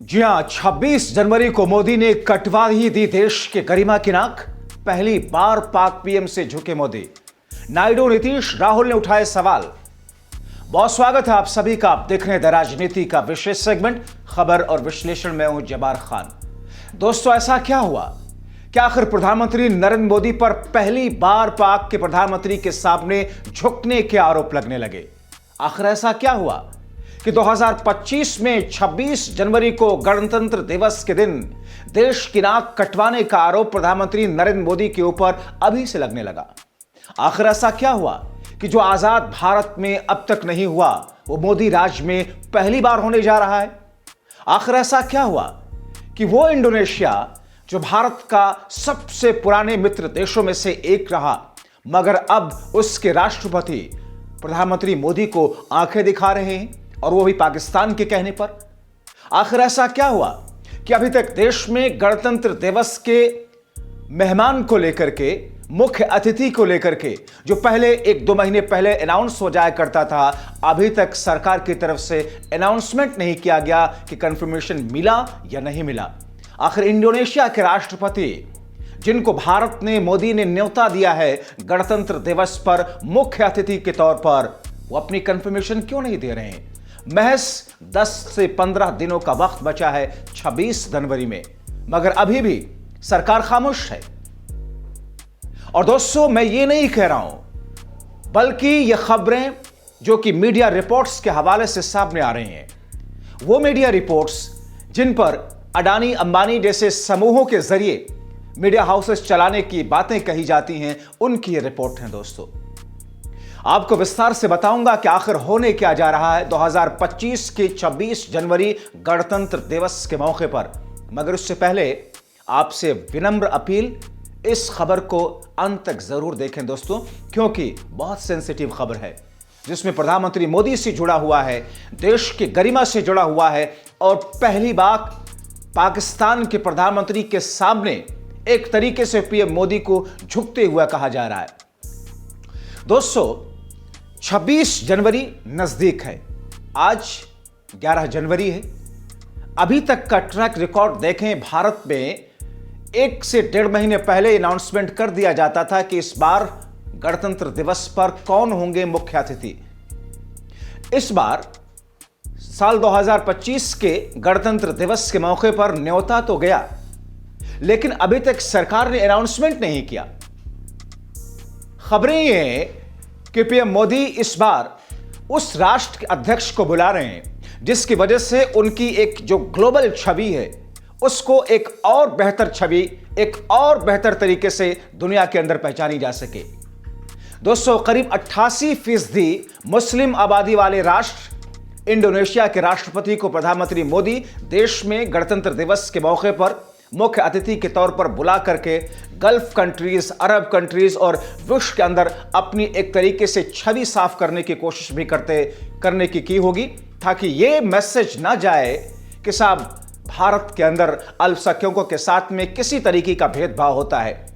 जी हां, 26 जनवरी को मोदी ने कटवा ही दी देश के गरिमा की नाक। पहली बार पाक पीएम से झुके मोदी। नायडू, नीतीश, राहुल ने उठाए सवाल। बहुत स्वागत है आप सभी का। आप देख रहे हैं द राजनीति का विशेष सेगमेंट खबर और विश्लेषण में हूं जबार खान। दोस्तों, ऐसा क्या हुआ? क्या आखिर प्रधानमंत्री नरेंद्र मोदी पर पहली बार पाक के प्रधानमंत्री के सामने झुकने के आरोप लगने लगे? आखिर ऐसा क्या हुआ कि 2025 में 26 जनवरी को गणतंत्र दिवस के दिन देश की नाक कटवाने का आरोप प्रधानमंत्री नरेंद्र मोदी के ऊपर अभी से लगने लगा? आखिर ऐसा क्या हुआ कि जो आजाद भारत में अब तक नहीं हुआ वो मोदी राज में पहली बार होने जा रहा है? आखिर ऐसा क्या हुआ कि वो इंडोनेशिया जो भारत का सबसे पुराने मित्र देशों में से एक रहा, मगर अब उसके राष्ट्रपति प्रधानमंत्री मोदी को आंखें दिखा रहे हैं, और वो भी पाकिस्तान के कहने पर? आखिर ऐसा क्या हुआ कि अभी तक देश में गणतंत्र दिवस के मेहमान को लेकर के, मुख्य अतिथि को लेकर के जो पहले 1-2 महीने पहले अनाउंस हो जाया करता था, अभी तक सरकार की तरफ से अनाउंसमेंट नहीं किया गया कि कंफर्मेशन मिला या नहीं मिला? आखिर इंडोनेशिया के राष्ट्रपति जिनको भारत ने, मोदी ने न्योता दिया है गणतंत्र दिवस पर मुख्य अतिथि के तौर पर, वो अपनी कंफर्मेशन क्यों नहीं दे रहे हैं? महज 10 से 15 दिनों का वक्त बचा है 26 जनवरी में, मगर अभी भी सरकार खामोश है। और दोस्तों, मैं ये नहीं कह रहा हूं, बल्कि ये खबरें जो कि मीडिया रिपोर्ट्स के हवाले से सामने आ रही हैं, वो मीडिया रिपोर्ट्स जिन पर अडानी, अंबानी जैसे समूहों के जरिए मीडिया हाउसेस चलाने की बातें कही जाती हैं, उनकी ये रिपोर्ट है। दोस्तों, आपको विस्तार से बताऊंगा कि आखिर होने क्या जा रहा है 2025 के 26 जनवरी गणतंत्र दिवस के मौके पर। मगर उससे पहले आपसे विनम्र अपील, इस खबर को अंत तक जरूर देखें दोस्तों, क्योंकि बहुत सेंसिटिव खबर है जिसमें प्रधानमंत्री मोदी से जुड़ा हुआ है, देश की गरिमा से जुड़ा हुआ है, और पहली बार पाकिस्तान के प्रधानमंत्री के सामने एक तरीके से पीएम मोदी को झुकते हुआ कहा जा रहा है। दोस्तों, 26 जनवरी नजदीक है। आज 11 जनवरी है। अभी तक का ट्रैक रिकॉर्ड देखें, भारत में 1 से 1.5 महीने पहले अनाउंसमेंट कर दिया जाता था कि इस बार गणतंत्र दिवस पर कौन होंगे मुख्य अतिथि। इस बार साल 2025 के गणतंत्र दिवस के मौके पर न्योता तो गया, लेकिन अभी तक सरकार ने अनाउंसमेंट नहीं किया। खबरें ये हैं कि पीएम मोदी इस बार उस राष्ट्र के अध्यक्ष को बुला रहे हैं जिसकी वजह से उनकी एक जो ग्लोबल छवि है उसको एक और बेहतर छवि, एक और बेहतर तरीके से दुनिया के अंदर पहचानी जा सके। दोस्तों, करीब 88% मुस्लिम आबादी वाले राष्ट्र इंडोनेशिया के राष्ट्रपति को प्रधानमंत्री मोदी देश में गणतंत्र दिवस के मौके पर मुख्य अतिथि के तौर पर बुला करके गल्फ कंट्रीज, अरब कंट्रीज और विश्व के अंदर अपनी एक तरीके से छवि साफ करने की कोशिश भी करने की होगी, ताकि ये मैसेज ना जाए कि साहब भारत के अंदर अल्पसंख्यकों के साथ में किसी तरीके का भेदभाव होता है,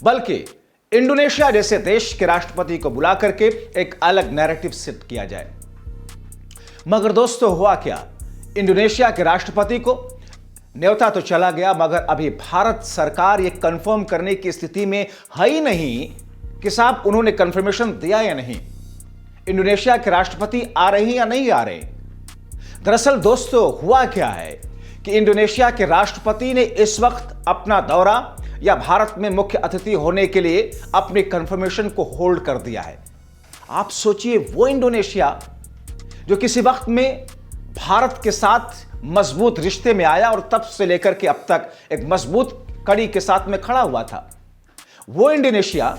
बल्कि इंडोनेशिया जैसे देश के राष्ट्रपति को बुला करके एक अलग नैरेटिव सेट किया जाए। मगर दोस्तों, हुआ क्या? इंडोनेशिया के राष्ट्रपति को न्योता तो चला गया, मगर अभी भारत सरकार ये कंफर्म करने की स्थिति में है ही नहीं कि साहब उन्होंने कंफर्मेशन दिया या नहीं, इंडोनेशिया के राष्ट्रपति आ रहे हैं या नहीं आ रहे। दरअसल दोस्तों, हुआ क्या है कि इंडोनेशिया के राष्ट्रपति ने इस वक्त अपना दौरा या भारत में मुख्य अतिथि होने के लिए अपनी कंफर्मेशन को होल्ड कर दिया है। आप सोचिए, वो इंडोनेशिया जो किसी वक्त में भारत के साथ मजबूत रिश्ते में आया और तब से लेकर के अब तक एक मजबूत कड़ी के साथ में खड़ा हुआ था, वो इंडोनेशिया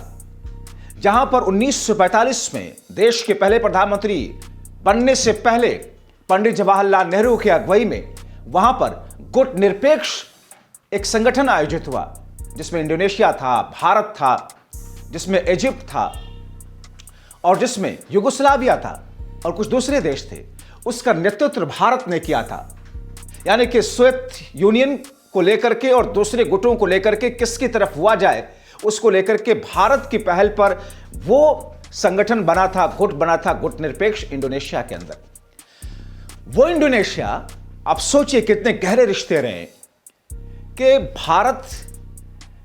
जहां पर 1945 में देश के पहले प्रधानमंत्री बनने से पहले पंडित जवाहरलाल नेहरू की अगुवाई में वहां पर गुट निरपेक्ष एक संगठन आयोजित हुआ, जिसमें इंडोनेशिया था, भारत था, जिसमें इजिप्ट था और जिसमें युगोस्लाविया था और कुछ दूसरे देश थे। उसका नेतृत्व भारत ने किया था। यानी कि सोवियत यूनियन को लेकर के और दूसरे गुटों को लेकर के किसकी तरफ हुआ जाए, उसको लेकर के भारत की पहल पर वो संगठन बना था, गुट बना था, गुट निरपेक्ष इंडोनेशिया के अंदर। वो इंडोनेशिया आप सोचिए कितने गहरे रिश्ते रहे कि भारत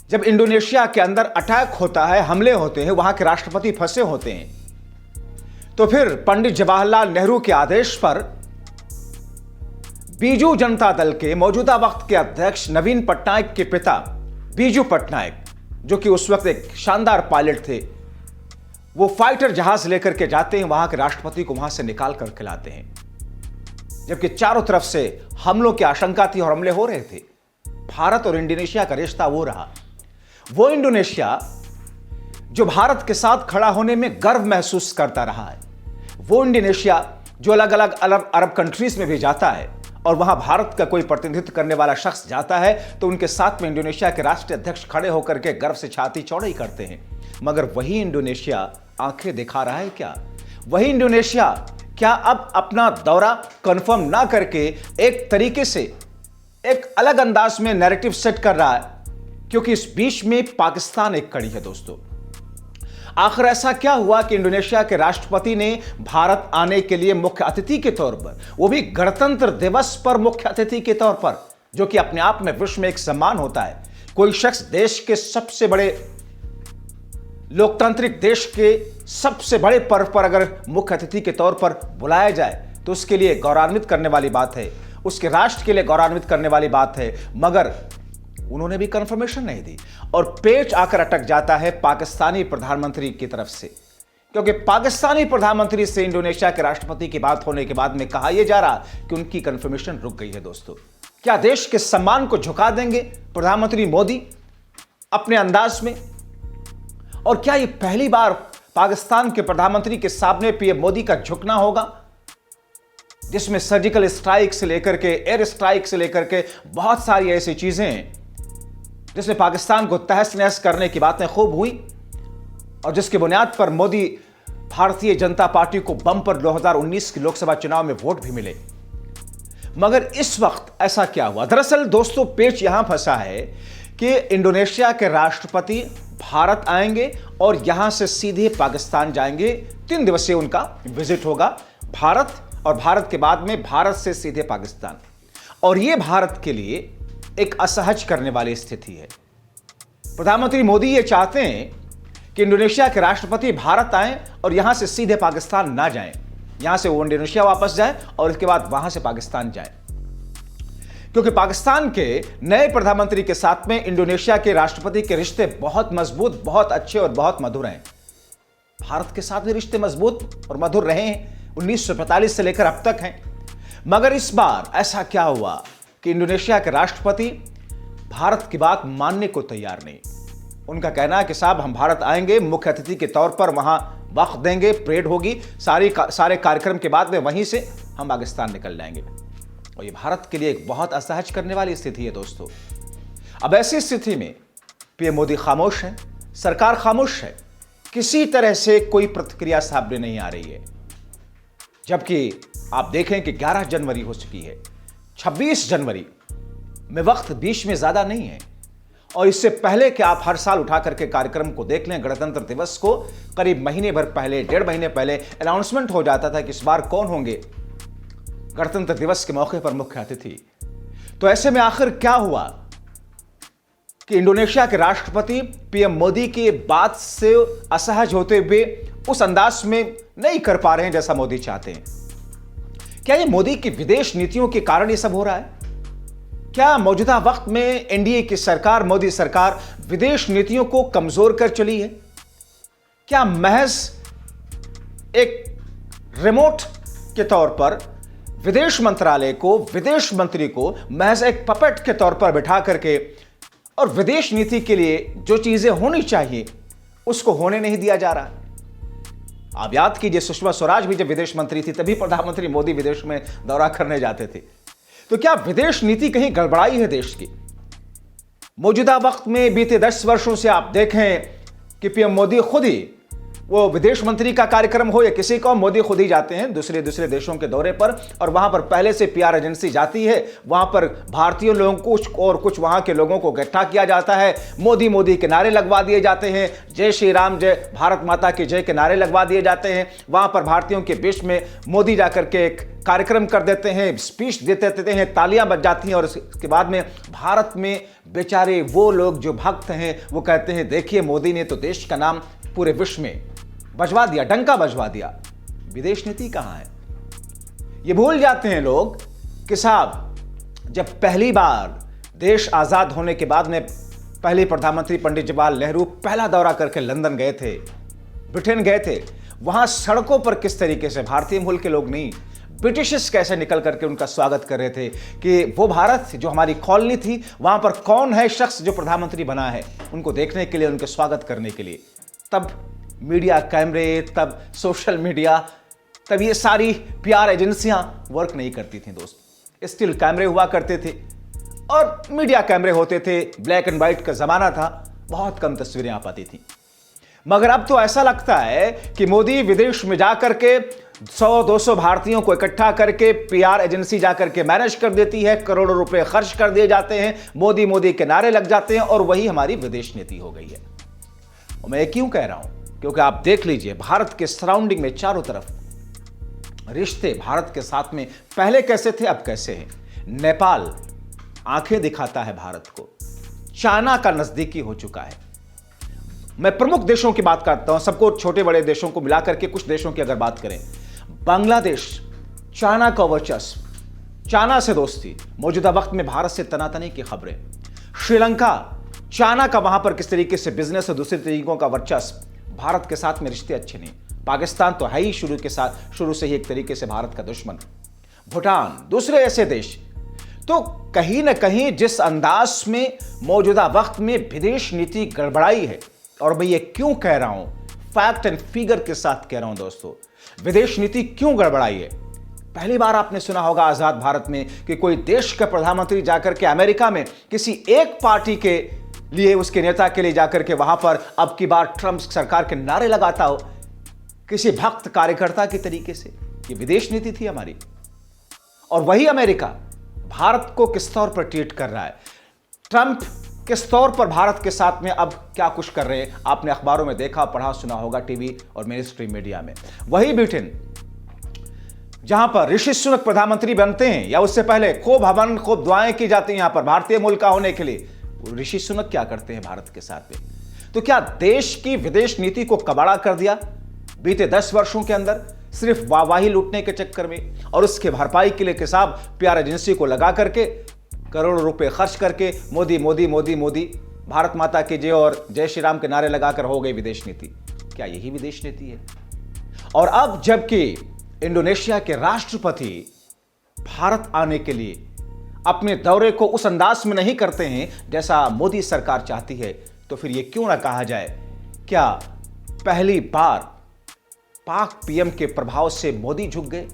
जब इंडोनेशिया के अंदर अटैक होता है, हमले होते हैं, वहां के राष्ट्रपति फंसे होते हैं, तो फिर पंडित जवाहरलाल नेहरू के आदेश पर बीजू जनता दल के मौजूदा वक्त के अध्यक्ष नवीन पटनायक के पिता बीजू पटनायक, जो कि उस वक्त एक शानदार पायलट थे, वो फाइटर जहाज लेकर के जाते हैं, वहां के राष्ट्रपति को वहां से निकाल करके लाते हैं, जबकि चारों तरफ से हमलों की आशंका थी और हमले हो रहे थे। भारत और इंडोनेशिया का रिश्ता वो रहा, वो इंडोनेशिया जो भारत के साथ खड़ा होने में गर्व महसूस करता रहा है, वो इंडोनेशिया जो अलग अलग अरब कंट्रीज में भी जाता है और वहां भारत का कोई प्रतिनिधित्व करने वाला शख्स जाता है तो उनके साथ में इंडोनेशिया के राष्ट्रीय अध्यक्ष खड़े होकर के गर्व से छाती चौड़ाई करते हैं। मगर वही इंडोनेशिया आंखें दिखा रहा है क्या? वही इंडोनेशिया क्या अब अपना दौरा कंफर्म ना करके एक तरीके से एक अलग अंदाज में नैरेटिव सेट कर रहा है? क्योंकि इस बीच में पाकिस्तान एक कड़ी है दोस्तों। आखिर ऐसा क्या हुआ कि इंडोनेशिया के राष्ट्रपति ने भारत आने के लिए मुख्य अतिथि के तौर पर, वो भी गणतंत्र दिवस पर मुख्य अतिथि के तौर पर, जो कि अपने आप में विश्व में एक सम्मान होता है, कोई शख्स देश के सबसे बड़े लोकतांत्रिक देश के सबसे बड़े पर्व पर अगर मुख्य अतिथि के तौर पर बुलाया जाए तो उसके लिए गौरवान्वित करने वाली बात है, उसके राष्ट्र के लिए गौरवान्वित करने वाली बात है। मगर उन्होंने भी कंफर्मेशन नहीं दी और पेच आकर अटक जाता है पाकिस्तानी प्रधानमंत्री की तरफ से, क्योंकि पाकिस्तानी प्रधानमंत्री से इंडोनेशिया के राष्ट्रपति की बात होने के बाद में कहा यह जा रहा कि उनकी कंफर्मेशन रुक गई है। दोस्तों, क्या देश के सम्मान को झुका देंगे प्रधानमंत्री मोदी अपने अंदाज में? और क्या यह पहली बार पाकिस्तान के प्रधानमंत्री के सामने पीएम मोदी का झुकना होगा, जिसमें सर्जिकल स्ट्राइक से लेकर के एयर स्ट्राइक से लेकर के बहुत सारी ऐसी चीजें हैं जिसमें पाकिस्तान को तहस नहस करने की बातें खूब हुई और जिसके बुनियाद पर मोदी भारतीय जनता पार्टी को बम पर 2019 के लोकसभा चुनाव में वोट भी मिले। मगर इस वक्त ऐसा क्या हुआ? दरअसल दोस्तों, पेच यहां फंसा है कि इंडोनेशिया के राष्ट्रपति भारत आएंगे और यहां से सीधे पाकिस्तान जाएंगे। 3 दिवसीय उनका विजिट होगा भारत, और भारत के बाद में भारत से सीधे पाकिस्तान। और यह भारत के लिए एक असहज करने वाली स्थिति है। प्रधानमंत्री मोदी ये चाहते हैं कि इंडोनेशिया के राष्ट्रपति भारत आएं और यहां से सीधे पाकिस्तान ना जाएं, यहां से वो इंडोनेशिया वापस जाएं और इसके बाद वहां से पाकिस्तान जाएं, क्योंकि पाकिस्तान के नए प्रधानमंत्री के साथ में इंडोनेशिया के राष्ट्रपति के रिश्ते बहुत मजबूत, बहुत अच्छे और बहुत मधुर हैं। भारत के साथ भी रिश्ते मजबूत और मधुर रहे हैं, 1945 से लेकर अब तक हैं। मगर इस बार ऐसा क्या हुआ कि इंडोनेशिया के राष्ट्रपति भारत की बात मानने को तैयार नहीं। उनका कहना है कि साहब हम भारत आएंगे, मुख्य अतिथि के तौर पर वहां वक्त देंगे, परेड होगी, सारे कार्यक्रम के बाद में वहीं से हम पाकिस्तान निकल जाएंगे। और ये भारत के लिए एक बहुत असहज करने वाली स्थिति है दोस्तों। अब ऐसी स्थिति में पीएम मोदी खामोश है, सरकार खामोश है, किसी तरह से कोई प्रतिक्रिया सामने नहीं आ रही है। जबकि आप देखें कि 11 जनवरी हो चुकी है, 26 जनवरी में वक्त बीच में ज्यादा नहीं है। और इससे पहले कि आप हर साल उठा करके कार्यक्रम को देख लें, गणतंत्र दिवस को करीब महीने भर पहले, 1.5 महीने पहले अनाउंसमेंट हो जाता था कि इस बार कौन होंगे गणतंत्र दिवस के मौके पर मुख्य अतिथि। तो ऐसे में आखिर क्या हुआ कि इंडोनेशिया के राष्ट्रपति पीएम मोदी की बात से असहज होते हुए उस अंदाज में नहीं कर पा रहे हैं जैसा मोदी चाहते हैं। क्या ये मोदी की विदेश नीतियों के कारण ये सब हो रहा है? क्या मौजूदा वक्त में एनडीए की सरकार, मोदी सरकार विदेश नीतियों को कमजोर कर चली है? क्या महज एक रिमोट के तौर पर विदेश मंत्रालय को, विदेश मंत्री को महज एक पपेट के तौर पर बिठा करके और विदेश नीति के लिए जो चीजें होनी चाहिए उसको होने नहीं दिया जा रहा? आप याद कीजिए, सुषमा स्वराज भी जब विदेश मंत्री थी तभी प्रधानमंत्री मोदी विदेश में दौरा करने जाते थे। तो क्या विदेश नीति कहीं गड़बड़ाई है देश की? मौजूदा वक्त में बीते 10 वर्षों से आप देखें कि पीएम मोदी खुद ही वो विदेश मंत्री का कार्यक्रम हो या किसी का, मोदी खुद ही जाते हैं दूसरे देशों के दौरे पर, और वहां पर पहले से पीआर एजेंसी जाती है, वहां पर भारतीय लोगों को और कुछ वहां के लोगों को इकट्ठा किया जाता है, मोदी मोदी के नारे लगवा दिए जाते हैं, जय श्री राम, जय भारत माता की जय के नारे लगवा दिए जाते हैं। वहां पर भारतीयों के बीच में मोदी जाकर के एक कार्यक्रम कर देते हैं, स्पीच देते हैं, तालियां बज जाती हैं, और इसके बाद में भारत में बेचारे वो लोग जो भक्त हैं वो कहते हैं देखिए मोदी ने तो देश का नाम पूरे विश्व में बजवा दिया, डंका बजवा दिया। विदेश नीति कहां है? ये भूल जाते हैं लोग कि साहब जब पहली बार देश आजाद होने के बाद में पहले प्रधानमंत्री पंडित जवाहरलाल नेहरू पहला दौरा करके लंदन गए थे, ब्रिटेन गए थे, वहां सड़कों पर किस तरीके से भारतीय मूल के लोग नहीं, ब्रिटिशर्स कैसे निकल करके उनका स्वागत कर रहे थे कि वो भारत जो हमारी कॉलोनी थी वहां पर कौन है शख्स जो प्रधानमंत्री बना है, उनको देखने के लिए, उनके स्वागत करने के लिए। तब मीडिया कैमरे, तब सोशल मीडिया, तब ये सारी पीआर एजेंसियां वर्क नहीं करती थी दोस्त। स्टिल कैमरे हुआ करते थे और मीडिया कैमरे होते थे, ब्लैक एंड व्हाइट का जमाना था, बहुत कम तस्वीरें आ पाती थी। मगर अब तो ऐसा लगता है कि मोदी विदेश में जाकर के 100-200 भारतीयों को इकट्ठा करके पीआर एजेंसी जाकर के मैनेज कर देती है, करोड़ों रुपए खर्च कर दिए जाते हैं, मोदी मोदी के नारे लग जाते हैं, और वही हमारी विदेश नीति हो गई है। और मैं क्यों कह रहा हूं? क्योंकि आप देख लीजिए भारत के सराउंडिंग में चारों तरफ रिश्ते भारत के साथ में पहले कैसे थे, अब कैसे हैं। नेपाल आंखें दिखाता है भारत को, चाइना का नजदीकी हो चुका है। मैं प्रमुख देशों की बात करता हूं, सबको छोटे बड़े देशों को मिलाकर के कुछ देशों की अगर बात करें, बांग्लादेश चाइना का वर्चस्व, चाइना से दोस्ती, मौजूदा वक्त में भारत से तनातनी की खबरें। श्रीलंका चाइना का वहां पर किस तरीके से बिजनेस और दूसरे तरीकों का वर्चस्व, भारत के साथ में रिश्ते अच्छे नहीं। पाकिस्तान तो है ही शुरू से ही एक तरीके से भारत का दुश्मन। भूटान, दूसरे ऐसे देश। तो कहीं ना कहीं जिस अंदाज में मौजूदा वक्त में विदेश नीति गड़बड़ाई है, और मैं ये क्यों कह रहा हूं, फैक्ट एंड फिगर के साथ कह रहा हूं दोस्तों, विदेश नीति क्यों गड़बड़ाई है। पहली बार आपने सुना होगा आजाद भारत में कि कोई देश का प्रधानमंत्री जाकर के अमेरिका में किसी एक पार्टी के लिए, उसके नेता के लिए जाकर के वहां पर अब की बार ट्रंप सरकार के नारे लगाता हो, किसी भक्त कार्यकर्ता के तरीके से। ये विदेश नीति थी हमारी। और वही अमेरिका भारत को किस तौर पर ट्रीट कर रहा है, ट्रंप किस तौर पर भारत के साथ में अब क्या कुछ कर रहे हैं, आपने अखबारों में देखा, पढ़ा, सुना होगा, टीवी और मेन स्ट्रीम मीडिया में। वही ब्रिटेन जहां पर ऋषि सुनक प्रधानमंत्री बनते हैं, या उससे पहले खूब हवन खूब दुआएं की जाती हैं यहां पर भारतीय मूल का होने के लिए, ऋषि सुनक क्या करते हैं भारत के साथ में। तो क्या देश की विदेश नीति को कबाड़ा कर दिया बीते 10 वर्षों के अंदर, सिर्फ वाहवाही लूटने के चक्कर में, और उसके भरपाई के लिए किसाब पीआर एजेंसी को लगा करके करोड़ों रुपए खर्च करके मोदी मोदी मोदी मोदी, भारत माता की जय और जय श्री राम के नारे लगाकर हो गई विदेश नीति। क्या यही विदेश नीति है? और अब जबकि इंडोनेशिया के राष्ट्रपति भारत आने के लिए अपने दौरे को उस अंदाज में नहीं करते हैं जैसा मोदी सरकार चाहती है, तो फिर यह क्यों ना कहा जाए, क्या पहली बार पाक पीएम के प्रभाव से मोदी झुक गए?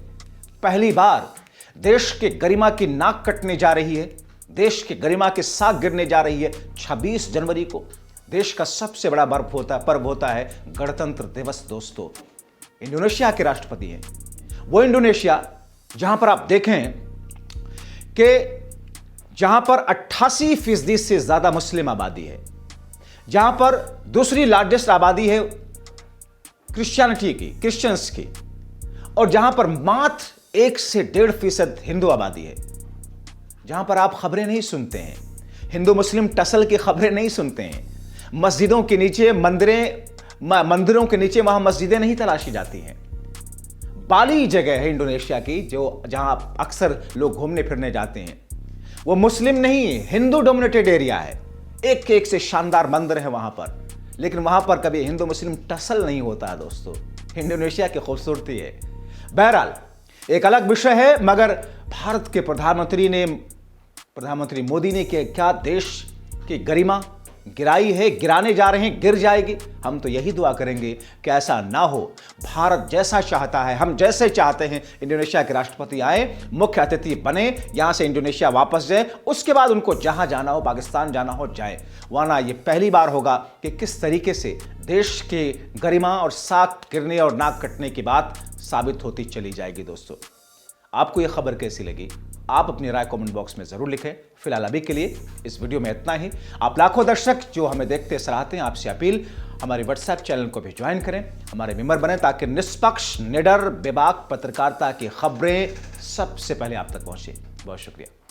पहली बार देश के गरिमा की नाक कटने जा रही है, देश के गरिमा के साथ गिरने जा रही है। 26 जनवरी को देश का सबसे बड़ा पर्व होता है गणतंत्र दिवस दोस्तों। इंडोनेशिया के राष्ट्रपति हैं, वो इंडोनेशिया जहां पर आप देखें कि जहां पर 88% से ज्यादा मुस्लिम आबादी है, जहां पर दूसरी लार्जेस्ट आबादी है क्रिश्चियंस की, और जहां पर मात्र 1 से 1.5% हिंदू आबादी है, जहां पर आप खबरें नहीं सुनते हैं, हिंदू मुस्लिम टसल की खबरें नहीं सुनते हैं, मस्जिदों के नीचे मंदिरों के नीचे वहां मस्जिदें नहीं तलाशी जाती हैं। बाली जगह है इंडोनेशिया की जहां अक्सर लोग घूमने फिरने जाते हैं, वो मुस्लिम नहीं है, हिंदू डोमिनेटेड एरिया है, एक से शानदार मंदिर है वहां पर, लेकिन वहां पर कभी हिंदू मुस्लिम टसल नहीं होता है दोस्तों। इंडोनेशिया की खूबसूरती है। बहरहाल एक अलग विषय है, मगर भारत के प्रधानमंत्री मोदी ने क्या देश की गरिमा, गिराई है, गिराने जा रहे हैं, गिर जाएगी। हम तो यही दुआ करेंगे कि ऐसा ना हो। भारत जैसा चाहता है, हम जैसे चाहते हैं, इंडोनेशिया के राष्ट्रपति आए, मुख्य अतिथि बने, यहां से इंडोनेशिया वापस जाए, उसके बाद उनको जहां जाना हो, पाकिस्तान जाना हो जाए। वरना यह पहली बार होगा कि किस तरीके से देश के गरिमा और साख गिरने और नाक कटने की बात साबित होती चली जाएगी। दोस्तों, आपको यह खबर कैसी लगी? आप अपनी राय कमेंट बॉक्स में जरूर लिखें। फिलहाल अभी के लिए इस वीडियो में इतना ही। आप लाखों दर्शक जो हमें देखते सराहते हैं, आपसे अपील, हमारे व्हाट्सएप चैनल को भी ज्वाइन करें, हमारे मेंबर बने, ताकि निष्पक्ष, निडर, बेबाक पत्रकारिता की खबरें सबसे पहले आप तक पहुंचे। बहुत शुक्रिया।